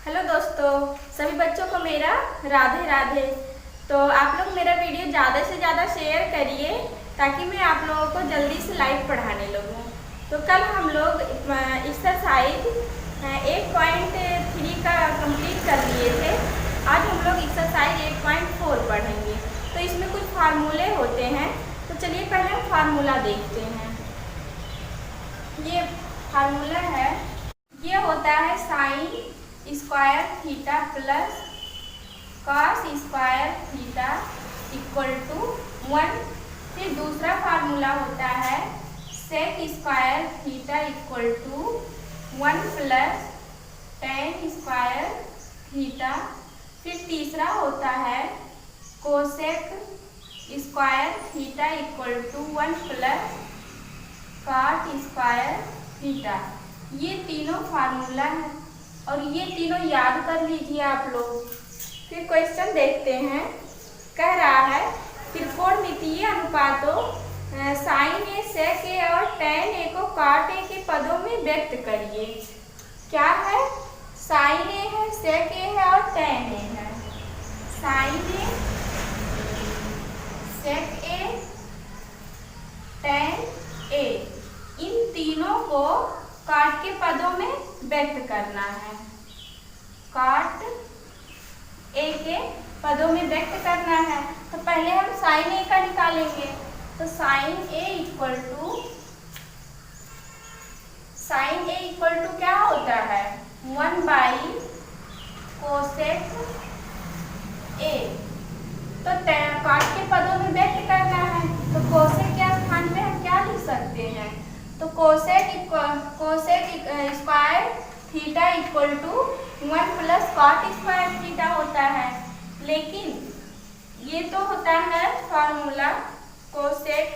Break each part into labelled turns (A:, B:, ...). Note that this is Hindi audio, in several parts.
A: हेलो दोस्तों, सभी बच्चों को मेरा राधे राधे। तो आप लोग मेरा वीडियो ज़्यादा से ज़्यादा शेयर करिए ताकि मैं आप लोगों को जल्दी से लाइव पढ़ाने लगूँ। तो कल हम लोग एक्सरसाइज 1.3 का कंप्लीट कर लिए थे। आज हम लोग एक्सरसाइज 1.4 पढ़ेंगे। तो इसमें कुछ फार्मूले होते हैं, तो चलिए पहले हम फार्मूला देखते हैं। ये फार्मूला है, ये होता है sine square theta plus cos square theta equal to 1। फिर दूसरा फार्मूला होता है sec square theta equal to 1 plus tan square theta. फिर तीसरा होता है cosec square theta equal to 1 plus cot square theta. ये तीनों फार्मूला है और ये तीनों याद कर लीजिए आप लोग। फिर क्वेश्चन देखते हैं। कह रहा है त्रिकोणमितीय अनुपातों साइन ए सेक ए और टेन ए को कॉट ए के पदों में व्यक्त करिए। क्या है? साइन ए है, सेक ए है और टेन ए है। साइन ए, सेक ए, टेन ए, इन तीनों को कॉट के पदों में व्यक्त करना है। कॉट ए के पदों में व्यक्त करना है। तो पहले हम साइन ए का निकालेंगे। तो साइन ए इक्वल टू क्या होता है? 1 बाई कोसेक ए। तो कॉट के पदों में व्यक्त करना है, तो कोसेक के स्थान पे हम क्या लिख सकते हैं? तो cosec square theta equal to 1 plus cot square theta होता है। लेकिन ये तो होता है formula cosec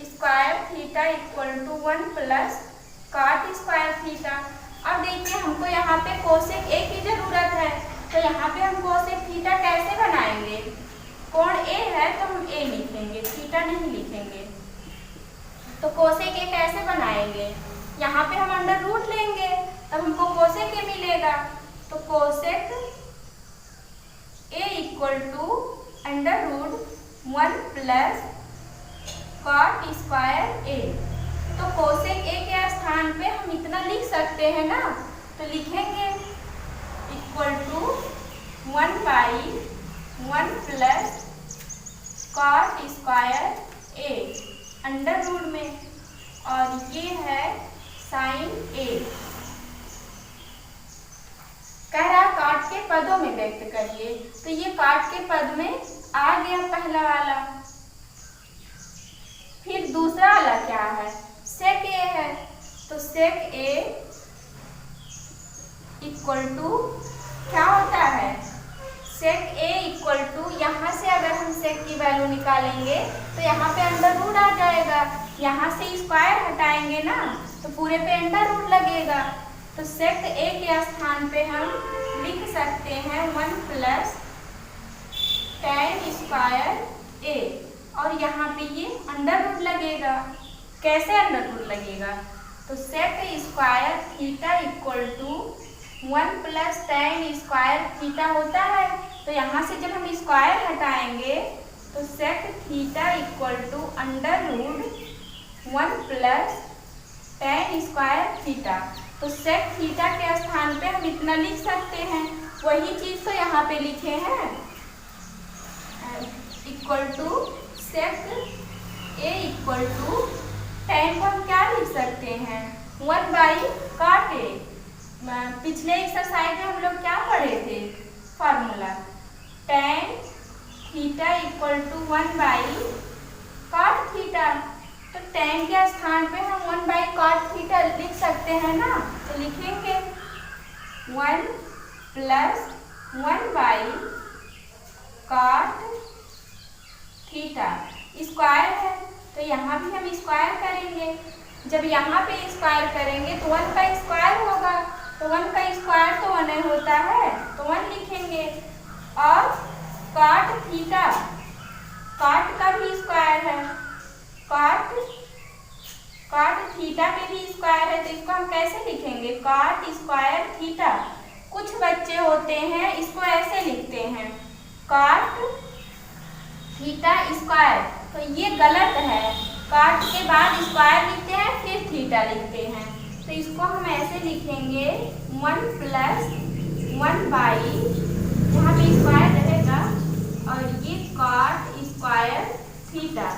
A: square theta equal to 1 plus cot square theta. अब देखिए हमको यहाँ पे कोसेक ए की जरूरत है, तो यहाँ पे हम कोसेक थीटा कैसे बनाएंगे? कोण ए है तो हम ए लिखेंगे, थीटा नहीं लिखेंगे। तो कोसेक ए कैसे बनाएंगे? यहाँ पे हम अंडर रूट लेंगे, तब हमको कोसेक ए मिलेगा। तो cosec A equal to under root 1 plus cot square A. तो कोसेक ए के स्थान पे हम इतना लिख सकते हैं ना, तो लिखेंगे equal to 1 by 1 plus cot square A under root में, और ये है साइन ए। कह रहा काट के पदों में व्यक्त करिए, तो ये काट के पद में आ गया पहला वाला। फिर दूसरा वाला क्या है? सेक ए है, तो सेक ए इक्वल टू क्या होता है? सेक ए इक्वल टू, यहाँ से अगर हम सेक की वैल्यू निकालेंगे तो यहाँ पे अंडर रूट आ जाएगा। यहाँ से स्क्वायर हटाएंगे ना, तो पूरे पे अंडर रूट लगेगा। तो सेक ए के स्थान पे हम लिख सकते हैं 1 प्लस टेन स्क्वायर ए, और यहाँ पे ये अंडर रूट लगेगा। कैसे अंडर रूट लगेगा? तो sec square theta equal to 1 plus tan square theta होता है। तो यहाँ से जब हम स्क्वायर हटाएंगे तो sec theta equal to under root 1 plus tan square theta. तो सेक थीटा के स्थान पे हम इतना लिख सकते हैं। वही चीज तो यहाँ पे लिखे हैं, equal to sec A equal to tan को हम क्या लिख सकते हैं? 1 बाई कॉट ए। पिछले एक्सरसाइज में हम लोग क्या पढ़े थे? Formula tan theta equal to 1 by cot theta. तो टेन के स्थान पे हम 1 बाई कॉट थीटा लिख सकते हैं ना, तो लिखेंगे 1 plus 1 by cot theta. Square है तो यहाँ भी हम स्क्वायर करेंगे। जब यहाँ पे स्क्वायर करेंगे तो 1 का स्क्वायर होगा, तो 1 का स्क्वायर तो 1 होता है, तो 1 लिखेंगे। और कॉट थीटा, कॉट का भी स्क्वायर है, कॉट थीटा में भी स्क्वायर है, तो इसको हम कैसे लिखेंगे? Cot square theta. कुछ बच्चे होते हैं इसको ऐसे लिखते हैं कॉट थीटा स्क्वायर, तो ये गलत है। कॉट के बाद स्क्वायर लिखते हैं फिर थीटा लिखते हैं, तो इसको हम ऐसे लिखेंगे 1 + 1 बाई, यहाँ पे स्क्वायर रहेगा और ये कॉट स्क्वायर थीटा।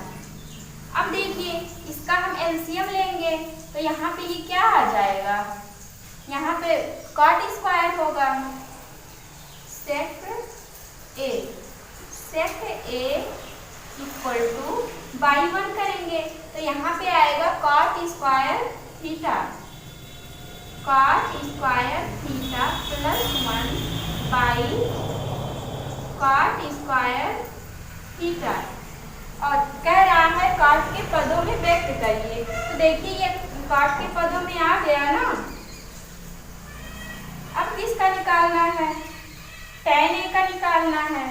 A: अब देखिए इसका हम एलसीएम लेंगे तो यहाँ पे ये क्या आ जाएगा, यहाँ पे कॉट स्क्वायर होगा sec A equal to by 1 करेंगे तो यहाँ पे आएगा cot square theta plus 1 by cot square theta. और कह रहा है कॉट के पदों में व्यक्त करिए, तो देखिए ये कॉट के पदों में आ गया ना। अब किसका निकालना है, tan a का निकालना है,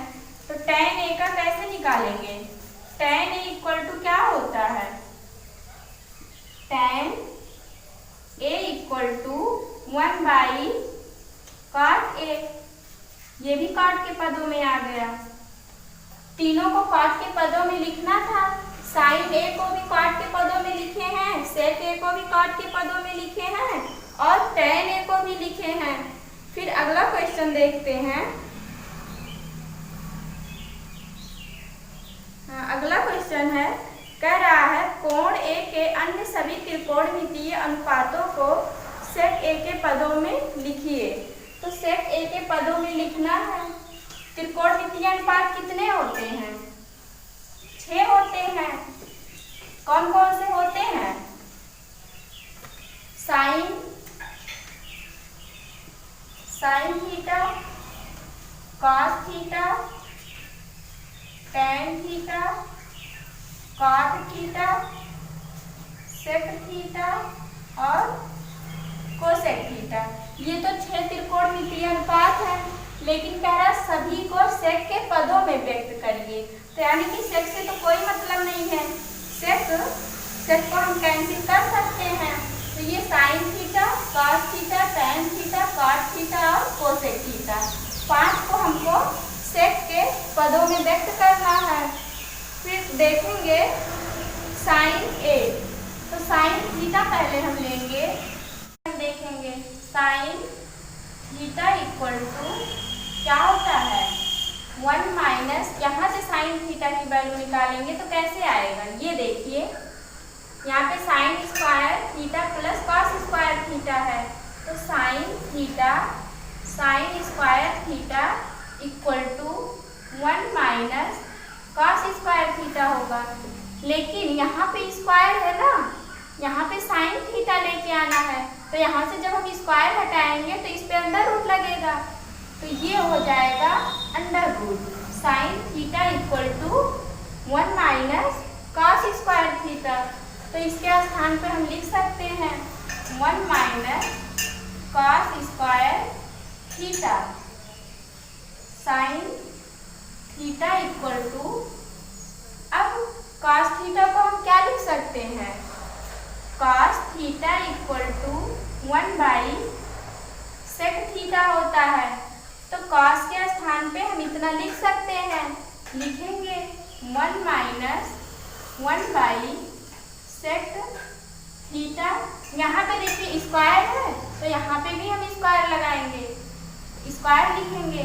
A: तो tan a का कैसे निकालेंगे, tan a इक्वल टू क्या होता है, tan a equal to 1 by cot a, ये भी cot के पदों में आ गया। तीनों को cot के पदों में लिखना था, sin a को भी cot के पदों में लिखे हैं, sec a को भी cot के पदों में लिखे हैं और tan a को भी लिखे हैं। फिर अगला क्वेश्चन देखते हैं। अगला क्वेश्चन है, कह रहा है कोण ए के अन्य सभी त्रिकोणमितीय अनुपातों को सेक ए के पदों में लिखिए। तो सेक ए के पदों में लिखना है, त्रिकोणमितीय अनुपात कितने होते हैं, 6 होते हैं। कौन कौन से होते हैं, sine theta, cos theta, tan theta, cot theta, sec theta और cosec थीटा। ये तो 6 त्रिकोणमितीय अनुपात है, लेकिन कह रहा सभी को sec के पदों में व्यक्त करिए, तो यानी कि sec से तो कोई मतलब नहीं है, sec को हम कैंसिल कर सकते हैं। तो ये sin theta, cos theta, tan theta, cot theta और cosec थीटा, 5 को हमको सेक के पदों में व्यक्त करना है। फिर देखेंगे साइन ए, तो साइन थीटा पहले हम लेंगे, देखेंगे साइन थीटा इक्वल टू क्या होता है 1 माइनस, यहाँ से साइन थीटा की वैल्यू निकालेंगे तो कैसे आएगा, ये देखिए यहाँ पे sine square theta plus cos square theta है, तो sine square theta equal to 1 minus cos square theta होगा। लेकिन यहाँ पे स्क्वायर है ना, यहाँ पे साइन थीटा लेके आना है, तो यहाँ से जब हम स्क्वायर हटाएंगे तो इस पे अंडर रूट लगेगा, तो ये हो जाएगा under root sine theta equal to 1 minus cos square theta. तो इसके स्थान पे हम लिख सकते हैं 1 minus cos square theta sine theta equal to, अब कॉस थीटा को हम क्या लिख सकते हैं, cos theta equal to 1 by sec theta होता है, तो कॉस के स्थान पे हम इतना लिख सकते हैं, लिखेंगे 1 माइनस 1 बाई सेक थीटा। यहाँ पे देखिए स्क्वायर है तो यहाँ पे भी हम स्क्वायर लगाएंगे, स्क्वायर लिखेंगे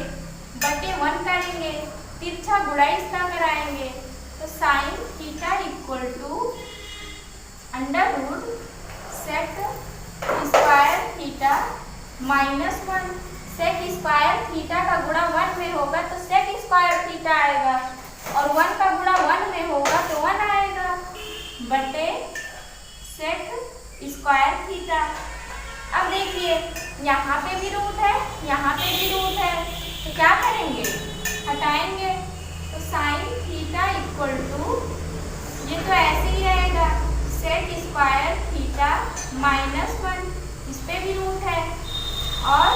A: बटे 1 करेंगे, तिरछा गुणा इसका कराएंगे, तो sine theta equal to under root sec square theta minus 1। Sec square theta का गुणा 1 में होगा तो सेक स्क्वायर थीटा आएगा, और 1 का गुणा 1 में होगा तो 1 आएगा बटे सेक स्क्वायर थीटा। अब देखिए यहाँ पे भी रूट है, यहाँ पे भी रूट है, तो क्या करेंगे, हटाएंगे, तो साइन थीटा इक्वल टू, ये तो ऐसे ही रहेगा सेक स्क्वायर थीटा माइनस 1, इस पे भी रूट है और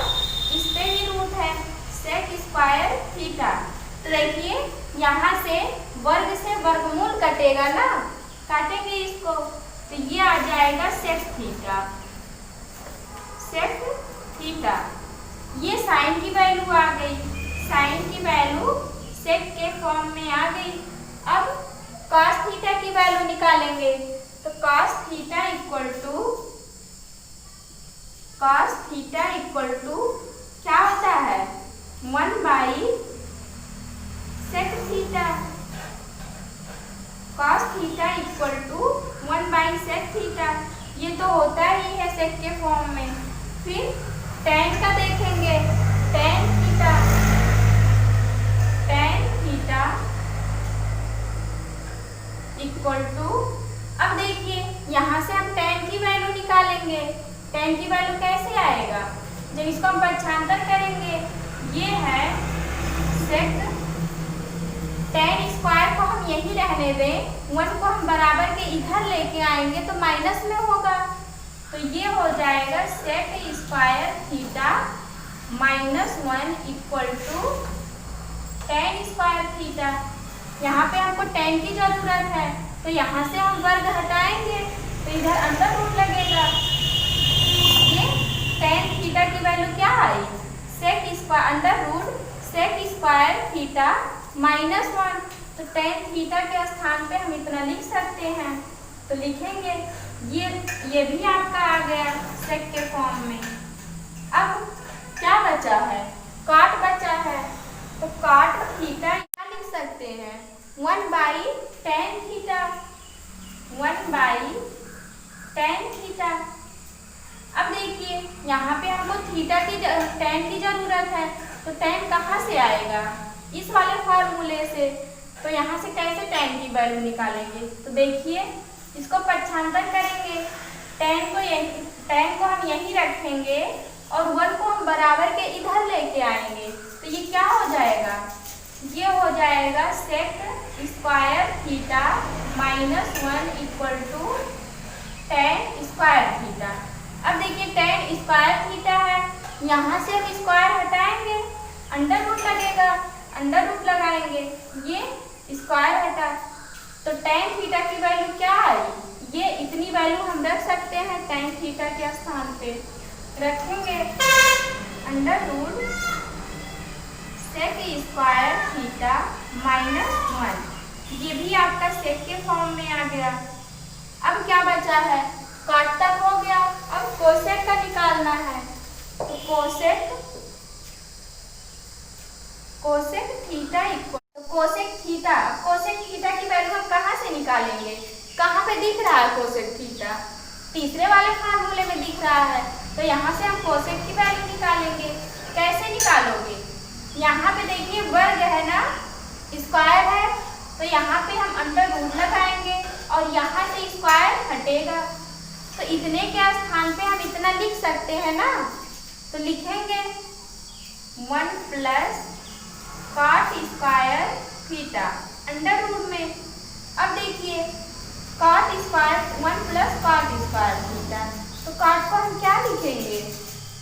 A: इस पे भी रूट है सेक स्क्वायर थीटा। तो देखिए यहाँ से वर्गमूल कटेगा ना, काटेंगे इसको तो ये आ जाएगा सेक थीटा, ये साइन की वैल्यू आ गई, साइन की वैल्यू सेक के फॉर्म में आ गई। अब कॉस थीटा की वैल्यू निकालेंगे, तो कॉस थीटा इक्वल टू क्या होता है 1/सेक theta. Cos theta equal to 1/सेक थीटा, ये तो होता ही है सेक के फॉर्म में। फिर टेन का देखेंगे, टेन थीटा इक्वल टू, अब देखिए यहाँ से हम टेन की वैल्यू निकालेंगे। टेन की वैल्यू कैसे आएगा, जब इसको हम पक्षांतर करेंगे, ये है सेक, टेन स्क्वायर को हम यही रहने दें, 1 को हम बराबर के इधर लेके आएंगे तो माइनस में होगा, तो ये हो जाएगा sec square theta -1 equal to tan square theta. यहाँ पे हमको टेन की जरूरत है, तो यहाँ से हम वर्ग हटाएंगे तो इधर अंडर रूट लगेगा। ये टेन थीटा की वैल्यू क्या आई, sec square under root sec square theta -1, तो टेन थीटा के स्थान पे हम इतना लिख सकते हैं, तो लिखेंगे ये भी आपका आ गया सेक के फॉर्म में। अब क्या बचा है, कॉट बचा है, तो कॉट थीटा क्या लिख सकते हैं 1/tan थीटा, 1/tan थीटा। अब देखिए यहाँ पे हमको थीटा की tan की जरूरत है, तो tan कहाँ से आएगा, इस वाले फॉर्मूले से, तो यहाँ से कैसे tan की वैल्यू निकालेंगे, तो देखिए इसको पक्षांतर करेंगे, tan को हम यहीं रखेंगे और 1 को हम बराबर के इधर लेके आएंगे, तो ये क्या हो जाएगा, ये हो जाएगा sec square theta -1 equal to tan square theta. अब देखिए टेन स्क्वायर थीटा है, यहाँ से हम स्क्वायर हटाएंगे, अंडर रूट लगेगा, अंडर रूट लगाएंगे, ये स्क्वायर हटा, तो टेन थीटा की वैल्यू क्या आई, ये इतनी वैल्यू हम रख सकते हैं टेन थीटा के स्थान पे रखेंगे, under root sec square theta -1, ये भी आपका सेक के फॉर्म में आ गया। अब क्या बचा है, कॉट तक हो गया, अब कोसेक का निकालना है, तो cosec theta equal, cosec theta की वैल्यू हम कहाँ से निकालेंगे, कहाँ पे दिख रहा है कोसेक थीटा, तीसरे वाले फार्मूले में दिख रहा है, तो यहाँ से हम कोसेक की वैल्यू निकालेंगे। कैसे निकालोगे, यहाँ पे देखिए वर्ग है ना, स्क्वायर है, तो यहाँ पे हम अंडर रूट लगाएंगे और यहाँ से स्क्वायर हटेगा, तो इतने के स्थान पे हम इतना लिख सकते हैं ना, तो लिखेंगे 1 plus cot square theta under root में। अब देखिए cot square 1 plus cot square theta, तो कॉट को हम क्या लिखेंगे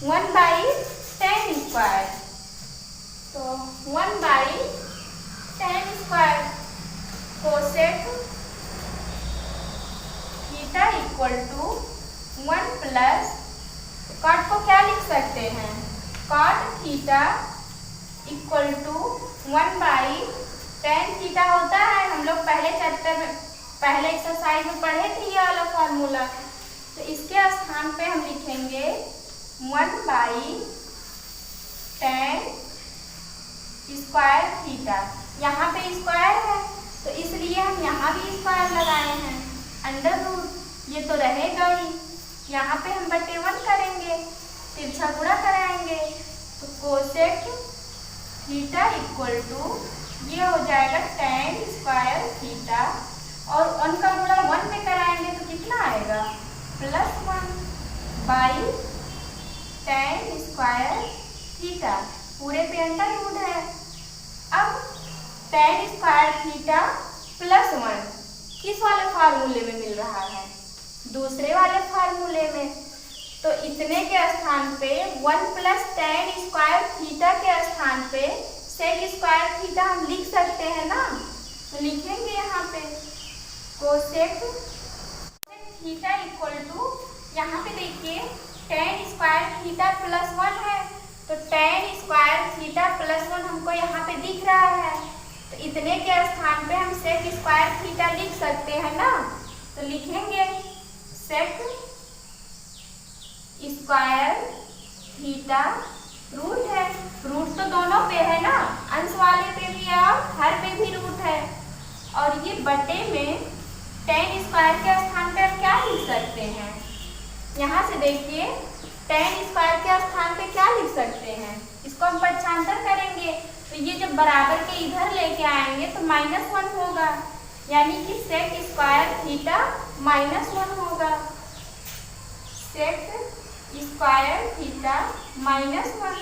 A: 1/tan स्क्वायर, तो 1/tan square cosec theta equal to 1 plus, cot को क्या लिख सकते हैं, cot theta equal to 1/tan theta होता है, हम लोग पहले चैप्टर में पहले एक्सरसाइज में पढ़े थे ये वाला फार्मूला, तो इसके स्थान पे हम लिखेंगे 1/tan स्क्वायर थीटा। यहाँ पे स्क्वायर है तो इसलिए हम यहाँ भी स्क्वायर लगाए हैं, अंडर रूट ये तो रहेगा ही, यहाँ पे हम बटे 1 करेंगे, तिरछा गुणा कराएंगे, तो कोसेक थीटा इक्वल टू ये हो जाएगा tan स्क्वायर थीटा, और 1 का गुणा 1 में कराएंगे तो कितना आएगा +1/tan स्क्वायर थीटा, पूरे पे अंडर रूट है। अब tan स्क्वायर थीटा +1 किस वाले फार्मूले में मिल रहा है, दूसरे वाले फार्मूले में, तो इतने के स्थान पे 1 प्लस tan स्क्वायर थीटा के स्थान पे सेक स्क्वायर थीटा हम लिख सकते हैं ना, तो लिखेंगे यहाँ पे कोसेक थीटा इक्वल टू, यहाँ पे देखिए tan स्क्वायर थीटा +1 है, तो tan स्क्वायर थीटा प्लस 1 हमको यहाँ पे दिख रहा है, तो इतने के स्थान पे हम सेक स्क्वायर थीटा लिख सकते हैं ना। तो लिखेंगे सेक स्क्वायर थीटा, रूट है, रूट तो दोनों पे है ना, अंश वाले पे भी है और हर पे भी रूट है। और ये बटे में tan स्क्वायर के स्थान पे हम क्या लिख सकते हैं, यहाँ से देखिए tan स्क्वायर के स्थान पे क्या लिख सकते हैं, इसको हम पक्षांतर करेंगे तो ये जब बराबर के इधर लेके आएंगे तो -1 होगा, यानी कि सेक स्क्वायर थीटा -1 होगा। सेक स्क्वायर थीटा -1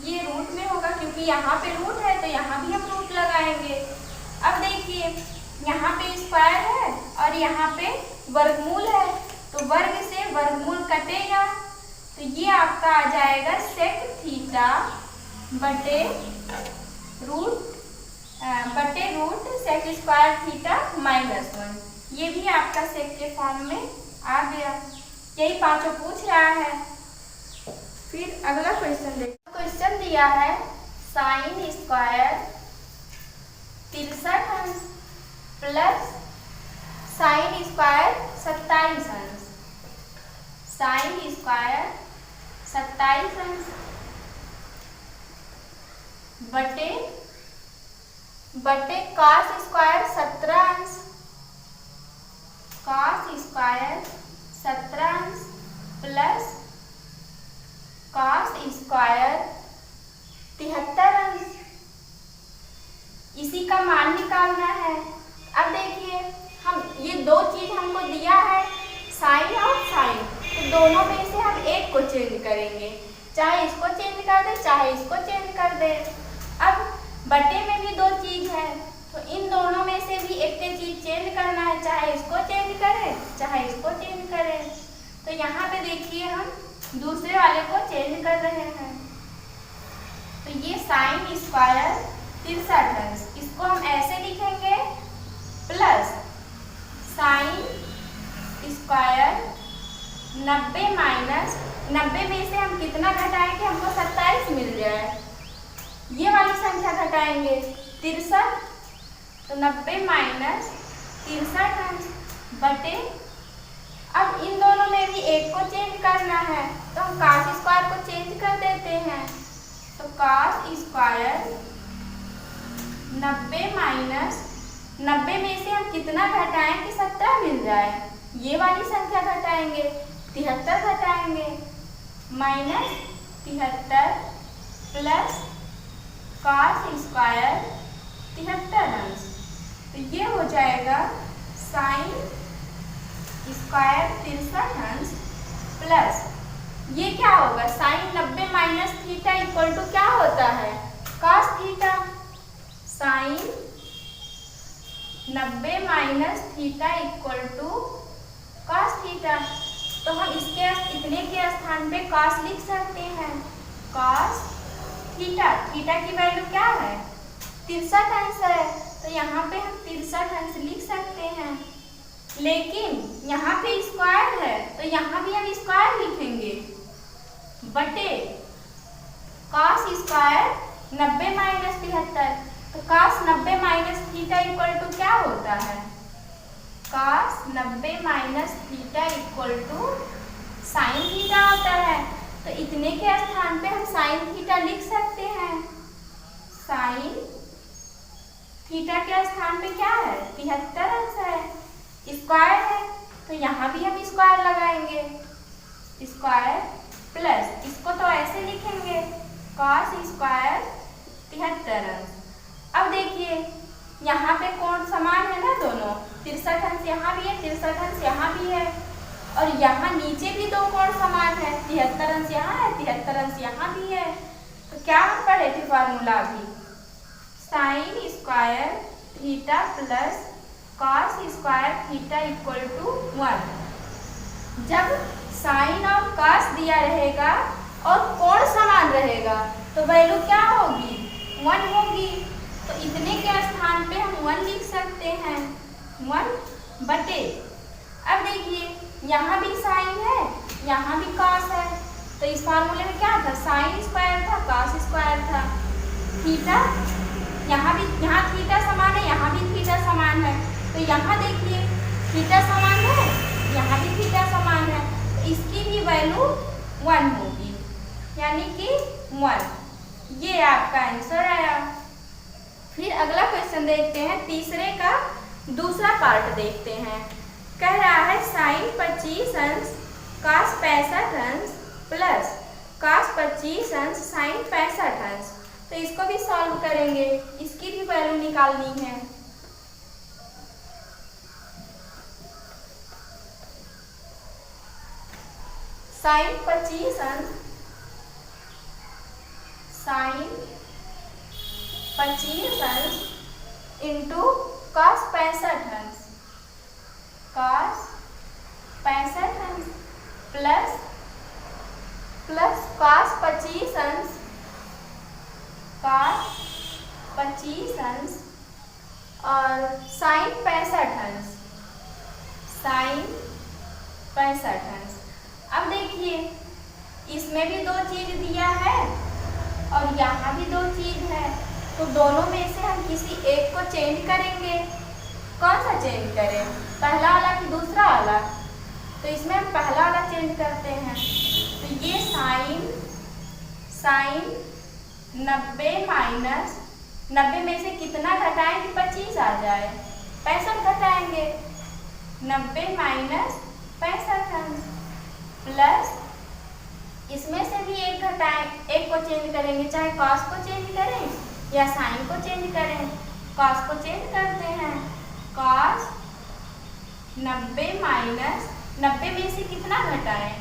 A: ये रूट में होगा, क्योंकि यहाँ पे रूट है तो यहाँ भी हम रूट लगाएंगे। अब देखिए यहाँ पे स्क्वायर है और यहाँ पे वर्गमूल है, तो वर्ग से वर्गमूल कटेगा, तो ये आपका आ जाएगा सेक थीटा बटे रूट सेक स्क्वायर थीटा -1। ये भी आपका सेक के फॉर्म में आ गया। यही पांचों पूछ रहा है। फिर अगला क्वेश्चन देखो। क्वेश्चन दिया है साइन स्क्वायर 63 अंश प्लस साइन स्क्वायर 27 अंश, साइन स्क्वायर 27 अंश बटे कॉस स्क्वायर 17 अंश, कॉस स्क्वायर 17 अंश प्लस कॉस स्क्वायर 73 अंश। इसी का मान निकालना है। अब देखिए हम ये दो चीज हमको दिया है साइन और साइन, तो दोनों में से हम एक को चेंज करेंगे, चाहे इसको चेंज कर दे चाहे इसको चेंज कर दे। अब बटे में भी दो चीज है, तो इन दोनों में से भी एक चीज चेंज करना है, चाहे इसको चेंज करें चाहे इसको चेंज करें। तो यहाँ पे देखिए हम दूसरे वाले को चेंज कर रहे हैं, तो ये साइन स्क्वायर 63 अंश, इसको हम ऐसे लिखेंगे प्लस साइन स्क्वायर 90 में से हम कितना घटाएं कि हमको 27 मिल जाए, ये वाली संख्या घटाएंगे 63, तो 90 - 63 अंश बटे, अब इन दोनों में भी एक को चेंज करना है, तो हम कॉस स्क्वायर को चेंज कर देते हैं, तो कॉस स्क्वायर 90 में से हम कितना घटाएं कि 17 मिल जाए, ये वाली संख्या घटाएंगे 73 घटाएंगे -73 प्लस कॉस स्क्वायर 73 अंश, तो ये हो जाएगा साइन स्क्वायर 63 अंश प्लस ये क्या होगा, साइन 90 - थीटा इक्वल टू क्या होता है, cos theta. Sine 90 - theta equal to cos theta, तो हम इसके इतने के स्थान पे कॉस लिख सकते हैं, कॉस थीटा। थीटा की वैल्यू क्या है, 63 अंश है, तो यहाँ पे हम 63 अंश लिख सकते हैं। लेकिन यहाँ पे स्क्वायर है, तो यहाँ भी हम स्क्वायर लिखेंगे बटे कॉस स्क्वायर 90 - 73, तो कॉस 90 - थीटा इक्वल टू क्या होता है, cos 90 - theta equal to sine theta होता है, तो इतने के स्थान पे हम साइन थीटा लिख सकते हैं। साइन थीटा के स्थान पे क्या है, 73 अंश है, स्क्वायर है, तो यहाँ भी हम स्क्वायर लगाएंगे, स्क्वायर प्लस इसको तो ऐसे लिखेंगे कॉस स्क्वायर 73 अंश। अब देखिए यहाँ पे कोण समान है ना दोनों, 63 अंश यहाँ भी है 63 अंश यहाँ भी है, और यहाँ नीचे भी दो कोण समान है, 73 अंश यहाँ है 73 अंश यहाँ भी है। तो क्या हम पढ़े थे फार्मूला अभी, sine square theta plus cos square theta equal to 1। जब साइन और कॉस दिया रहेगा और कोण समान रहेगा तो वैल्यू क्या होगी, 1 होगी, तो इतने के स्थान पे हम 1 लिख सकते हैं, 1 बटे। अब देखिए यहाँ भी साइन है यहाँ भी कॉस है, तो इस फार्मूले में क्या था, साइन स्क्वायर था, कॉस स्क्वायर था। थीटा यहाँ थीटा समान है, यहाँ भी थीटा समान है, तो यहाँ देखिए थीटा समान है, यहाँ भी थीटा समान है, तो इसकी भी वैल्यू 1 होगी, यानी कि 1। ये आपका आंसर आया। फिर अगला क्वेश्चन देखते हैं, तीसरे का दूसरा पार्ट देखते हैं। कह रहा है साइन 25 अंश कॉस 65 अंश प्लस कॉस 25 अंश साइन 65 अंश। तो इसको भी सॉल्व करेंगे, इसकी भी वैल्यू निकालनी है। साइन 25 अंश इंटू कॉस 65 अंश कॉस 65 अंश प्लस कॉस 25 अंश कॉस 25 अंश और साइन 65 अंश अब देखिए इसमें भी 2 चीज दिया है और यहाँ भी 2 चीज है, तो दोनों में से हम किसी एक को चेंज करेंगे। कौन सा चेंज करें, पहला वाला कि दूसरा वाला? तो इसमें हम पहला वाला चेंज करते हैं। तो ये साइन 90 माइनस 90 में से कितना घटाएं कि 25 आ जाए, 65 घटाएंगे। 90 माइनस 65 अंश प्लस इसमें से भी एक घटाएं, एक को चेंज करेंगे, चाहे कॉस को चेंज करें या साइन को चेंज करें। कॉस को चेंज करते हैं, कॉस 90 माइनस 90 में से कितना घटाएं,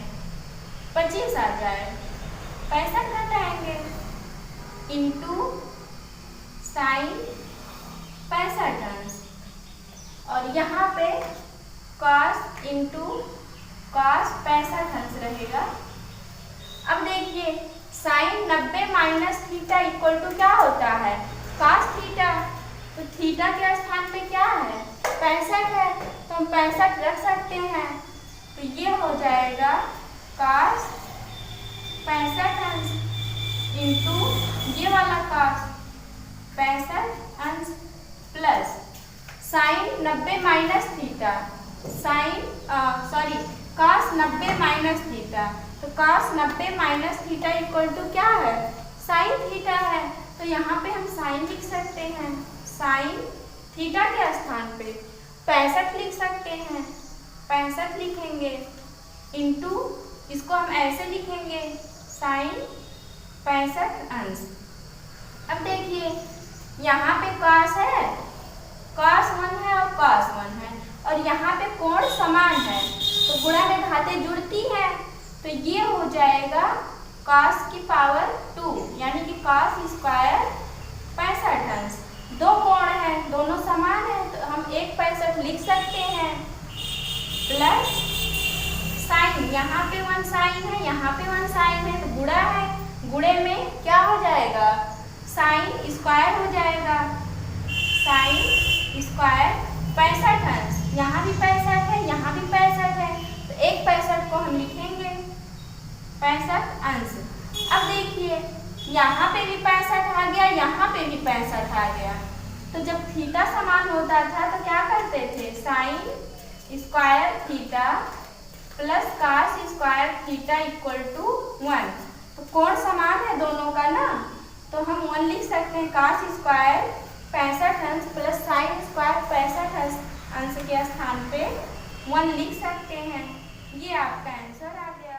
A: 25 आ जाए, 65 घटाएंगे इंटू साइन 65 अंश और यहाँ पे कॉस इंटू कॉस 65 अंश रहेगा। अब देखिए sine 90 minus theta equal to क्या होता है, कॉस थीटा। तो थीटा के स्थान पे क्या है, 65 है, तो हम 65 रख सकते हैं। तो ये हो जाएगा कॉस 65 अंश इंटू ये वाला कॉस 65 अंश plus sine 90 minus theta cos 90 minus theta. तो cos 90 minus theta equal to क्या है, साइन थीटा है, तो यहाँ पे हम साइन लिख सकते हैं। साइन थीटा के स्थान पे 65 लिख सकते हैं, 65 लिखेंगे इंटू इसको हम ऐसे लिखेंगे साइन 65 अंश। अब देखिए यहाँ पे कॉस है, कॉस 1 है और कॉस 1 है और यहाँ पे कोण समान है, तो गुणा में घातें जुड़ती है, तो ये हो जाएगा कॉस की पावर 2 यानी कि कॉस स्क्वायर 65 अंश। 2 कोण हैं, दोनों समान है, तो हम एक 65 लिख सकते हैं प्लस साइन, यहाँ पे 1 साइन है, यहाँ पे 1 साइन है, तो गुणा है, गुणे में क्या हो जाएगा, साइन स्क्वायर हो जाएगा, साइन स्क्वायर 65 अंश। यहाँ भी 65 है, यहाँ भी 65 है, तो एक 65 को हम लिखेंगे 65 अंश। अब देखिए यहाँ पे भी 65 आ गया, यहाँ पे भी 65 आ गया, तो जब थीटा समान होता था तो क्या करते थे, sine square theta plus cos square theta equal to 1। तो कोण समान है दोनों का ना, तो हम 1 लिख सकते हैं, कॉस स्क्वायर 65 अंश प्लस साइन स्क्वायर 65 अंश के स्थान पे 1 लिख सकते हैं। ये आपका आंसर आ गया।